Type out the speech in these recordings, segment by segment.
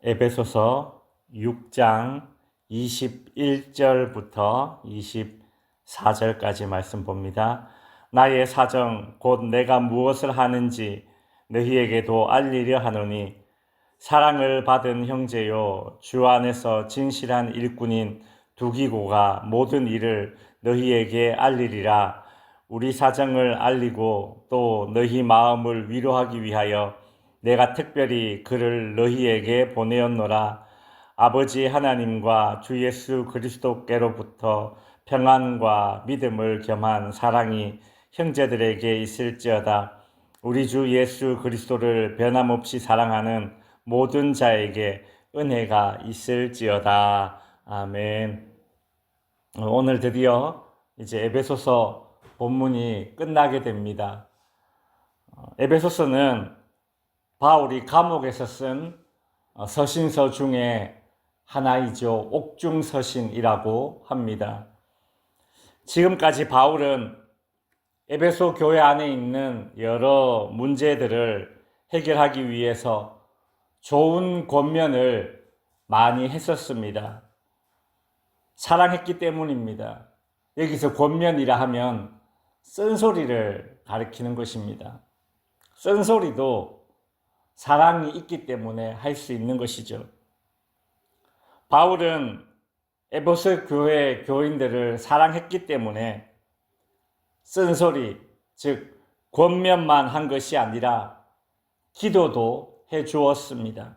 에베소서 6장 21절부터 24절까지 말씀 봅니다. 나의 사정 곧 내가 무엇을 하는지 너희에게도 알리려 하노니 사랑을 받은 형제요 주 안에서 진실한 일꾼인 두기고가 모든 일을 너희에게 알리리라. 우리 사정을 알리고 또 너희 마음을 위로하기 위하여 내가 특별히 그를 너희에게 보내었노라. 아버지 하나님과 주 예수 그리스도께로부터 평안과 믿음을 겸한 사랑이 형제들에게 있을지어다. 우리 주 예수 그리스도를 변함없이 사랑하는 모든 자에게 은혜가 있을지어다. 아멘. 오늘 드디어 이제 에베소서 본문이 끝나게 됩니다. 에베소서는 바울이 감옥에서 쓴 서신서 중에 하나이죠. 옥중서신이라고 합니다. 지금까지 바울은 에베소 교회 안에 있는 여러 문제들을 해결하기 위해서 좋은 권면을 많이 했었습니다. 사랑했기 때문입니다. 여기서 권면이라 하면 쓴소리를 가리키는 것입니다. 쓴소리도 사랑이 있기 때문에 할 수 있는 것이죠. 바울은 에베소 교회 교인들을 사랑했기 때문에 쓴소리, 즉 권면만 한 것이 아니라 기도도 해 주었습니다.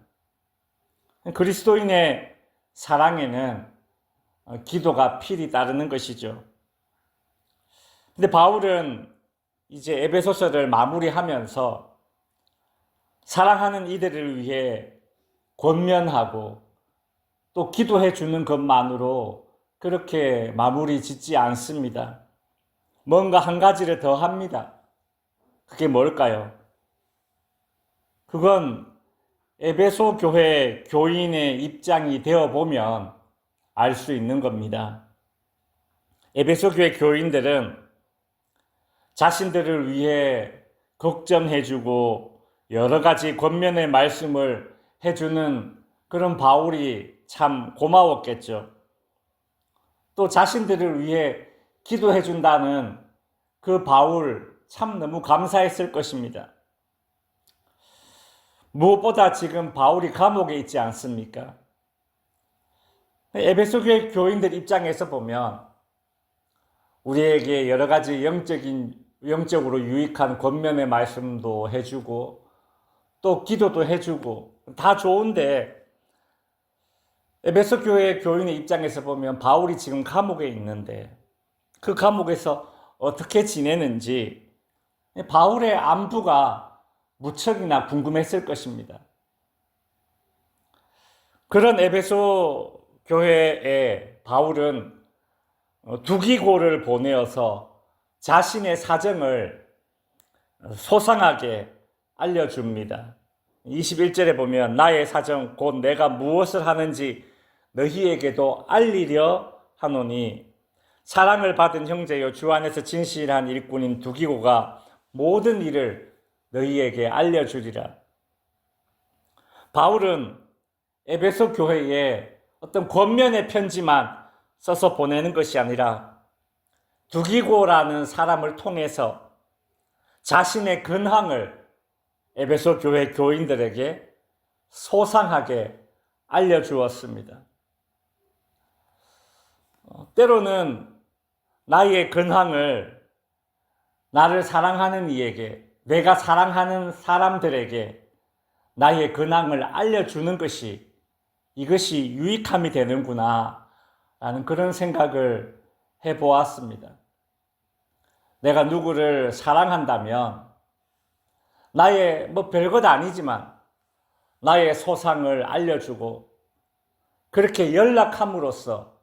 그리스도인의 사랑에는 기도가 필히 따르는 것이죠. 근데 바울은 이제 에베소서를 마무리하면서 사랑하는 이들을 위해 권면하고 또 기도해 주는 것만으로 그렇게 마무리 짓지 않습니다. 뭔가 한 가지를 더 합니다. 그게 뭘까요? 그건 에베소 교회 교인의 입장이 되어 보면 알 수 있는 겁니다. 에베소 교회 교인들은 자신들을 위해 걱정해 주고 여러 가지 권면의 말씀을 해주는 그런 바울이 참 고마웠겠죠. 또 자신들을 위해 기도해 준다는 그 바울 참 너무 감사했을 것입니다. 무엇보다 지금 바울이 감옥에 있지 않습니까? 에베소 교회 교인들 입장에서 보면 우리에게 여러 가지 영적으로 유익한 권면의 말씀도 해주고 또 기도도 해주고 다 좋은데 에베소 교회 교인의 입장에서 보면 바울이 지금 감옥에 있는데 그 감옥에서 어떻게 지내는지 바울의 안부가 무척이나 궁금했을 것입니다. 그런 에베소 교회에 바울은 두기고를 보내어서 자신의 사정을 소상하게 알려줍니다. 21절에 보면 나의 사정 곧 내가 무엇을 하는지 너희에게도 알리려 하노니 사랑을 받은 형제여 주 안에서 진실한 일꾼인 두기고가 모든 일을 너희에게 알려주리라. 바울은 에베소 교회에 어떤 권면의 편지만 써서 보내는 것이 아니라 두기고라는 사람을 통해서 자신의 근황을 에베소 교회 교인들에게 소상하게 알려주었습니다. 때로는 나의 근황을 나를 사랑하는 이에게, 내가 사랑하는 사람들에게 나의 근황을 알려주는 것이 이것이 유익함이 되는구나 라는 그런 생각을 해보았습니다. 내가 누구를 사랑한다면 나의 별것 아니지만 나의 소상을 알려주고 그렇게 연락함으로써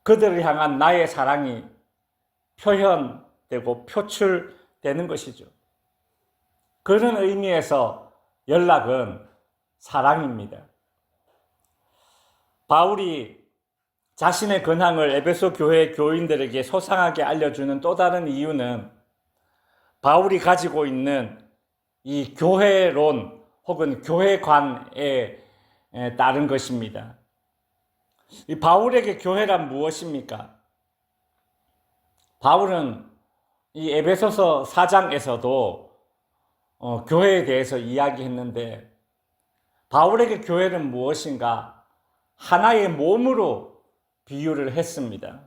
그들을 향한 나의 사랑이 표현되고 표출되는 것이죠. 그런 의미에서 연락은 사랑입니다. 바울이 자신의 근황을 에베소 교회 교인들에게 소상하게 알려주는 또 다른 이유는 바울이 가지고 있는 이 교회론 혹은 교회관의 따른 것입니다. 이 바울에게 교회란 무엇입니까? 바울은 이 에베소서 4장에서도 교회에 대해서 이야기했는데, 바울에게 교회는 무엇인가? 하나의 몸으로 비유를 했습니다.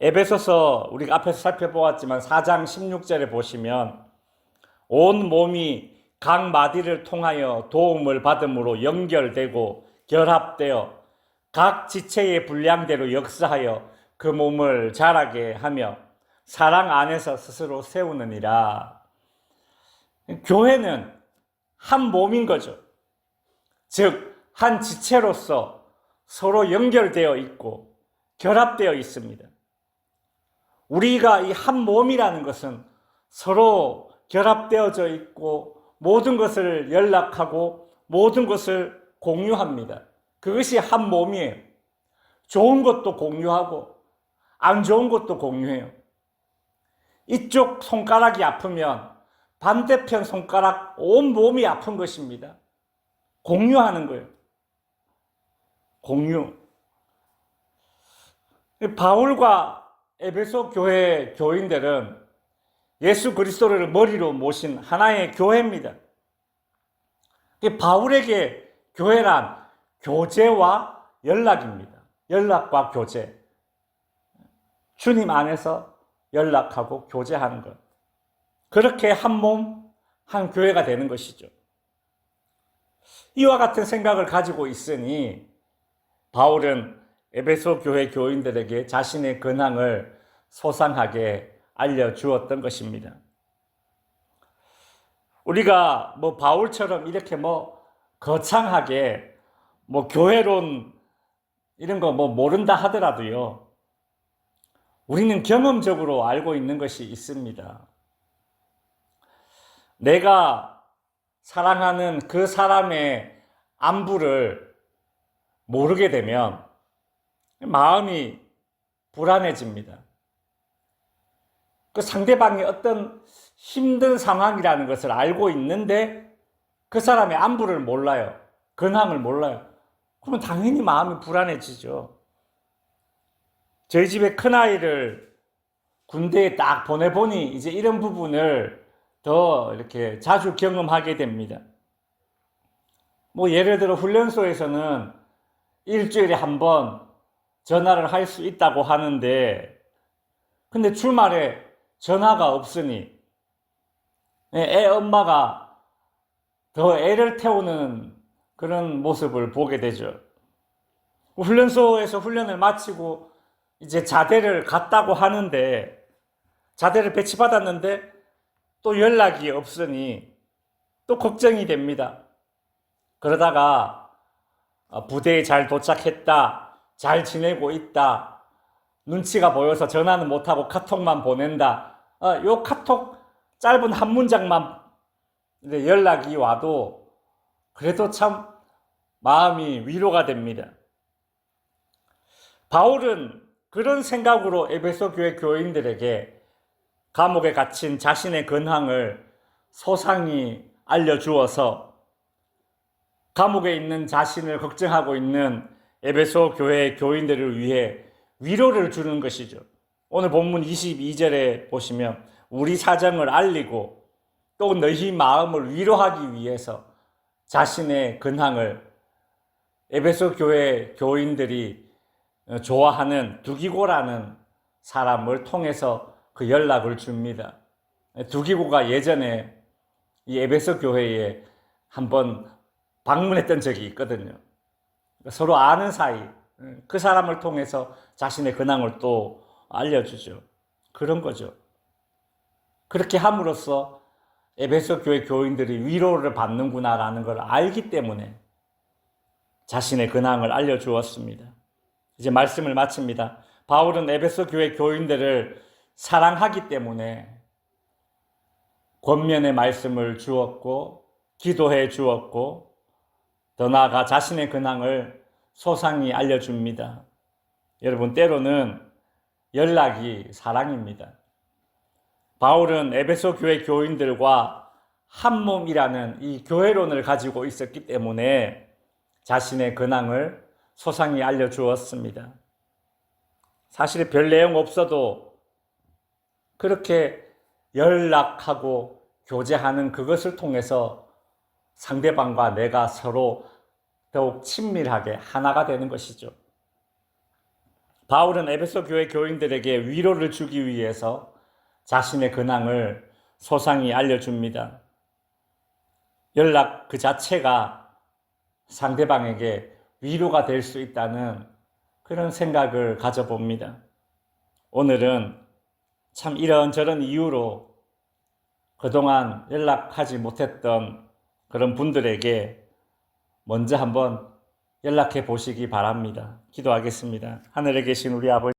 에베소서 우리가 앞에서 살펴보았지만 4장 16절에 보시면 온 몸이 각 마디를 통하여 도움을 받음으로 연결되고 결합되어 각 지체의 분량대로 역사하여 그 몸을 자라게 하며 사랑 안에서 스스로 세우느니라. 교회는 한 몸인 거죠. 즉, 한 지체로서 서로 연결되어 있고 결합되어 있습니다. 우리가 이 한 몸이라는 것은 서로 결합되어져 있고 모든 것을 연락하고 모든 것을 공유합니다. 그것이 한 몸이에요. 좋은 것도 공유하고 안 좋은 것도 공유해요. 이쪽 손가락이 아프면 반대편 손가락 온 몸이 아픈 것입니다. 공유하는 거예요. 공유. 바울과 에베소 교회 교인들은 예수 그리스도를 머리로 모신 하나의 교회입니다. 바울에게 교회란 교제와 연락입니다. 연락과 교제. 주님 안에서 연락하고 교제하는 것. 그렇게 한 몸, 한 교회가 되는 것이죠. 이와 같은 생각을 가지고 있으니 바울은 에베소 교회 교인들에게 자신의 근황을 소상하게 알려주었던 것입니다. 우리가 바울처럼 이렇게 거창하게 교회론 이런 거 모른다 하더라도요, 우리는 경험적으로 알고 있는 것이 있습니다. 내가 사랑하는 그 사람의 안부를 모르게 되면 마음이 불안해집니다. 그 상대방이 어떤 힘든 상황이라는 것을 알고 있는데 그 사람의 안부를 몰라요. 근황을 몰라요. 그러면 당연히 마음이 불안해지죠. 저희 집에 큰아이를 군대에 딱 보내보니 이제 이런 부분을 더 이렇게 자주 경험하게 됩니다. 예를 들어 훈련소에서는 일주일에 한 번 전화를 할 수 있다고 하는데, 근데 주말에 전화가 없으니 애 엄마가 더 애를 태우는 그런 모습을 보게 되죠. 훈련소에서 훈련을 마치고 이제 자대를 갔다고 하는데, 자대를 배치받았는데 또 연락이 없으니 또 걱정이 됩니다. 그러다가 부대에 잘 도착했다, 잘 지내고 있다, 눈치가 보여서 전화는 못하고 카톡만 보낸다, 요 카톡 짧은 한 문장만 연락이 와도 그래도 참 마음이 위로가 됩니다. 바울은 그런 생각으로 에베소 교회 교인들에게 감옥에 갇힌 자신의 근황을 소상히 알려주어서 감옥에 있는 자신을 걱정하고 있는 에베소 교회 교인들을 위해 위로를 주는 것이죠. 오늘 본문 22절에 보시면 우리 사정을 알리고 또 너희 마음을 위로하기 위해서 자신의 근황을 에베소 교회 교인들이 좋아하는 두기고라는 사람을 통해서 그 연락을 줍니다. 두기고가 예전에 이 에베소 교회에 한번 방문했던 적이 있거든요. 서로 아는 사이, 그 사람을 통해서 자신의 근황을 또 알려주죠. 그런 거죠. 그렇게 함으로써 에베소 교회 교인들이 위로를 받는구나라는 걸 알기 때문에 자신의 근황을 알려주었습니다. 이제 말씀을 마칩니다. 바울은 에베소 교회 교인들을 사랑하기 때문에 권면의 말씀을 주었고 기도해 주었고 더 나아가 자신의 근황을 소상히 알려줍니다. 여러분, 때로는 연락이 사랑입니다. 바울은 에베소 교회 교인들과 한 몸이라는 이 교회론을 가지고 있었기 때문에 자신의 근황을 소상히 알려주었습니다. 사실 별 내용 없어도 그렇게 연락하고 교제하는 그것을 통해서 상대방과 내가 서로 더욱 친밀하게 하나가 되는 것이죠. 바울은 에베소 교회 교인들에게 위로를 주기 위해서 자신의 근황을 소상히 알려줍니다. 연락 그 자체가 상대방에게 위로가 될 수 있다는 그런 생각을 가져봅니다. 오늘은 참 이런저런 이유로 그동안 연락하지 못했던 그런 분들에게 먼저 한번 연락해 보시기 바랍니다. 기도하겠습니다. 하늘에 계신 우리 아버지,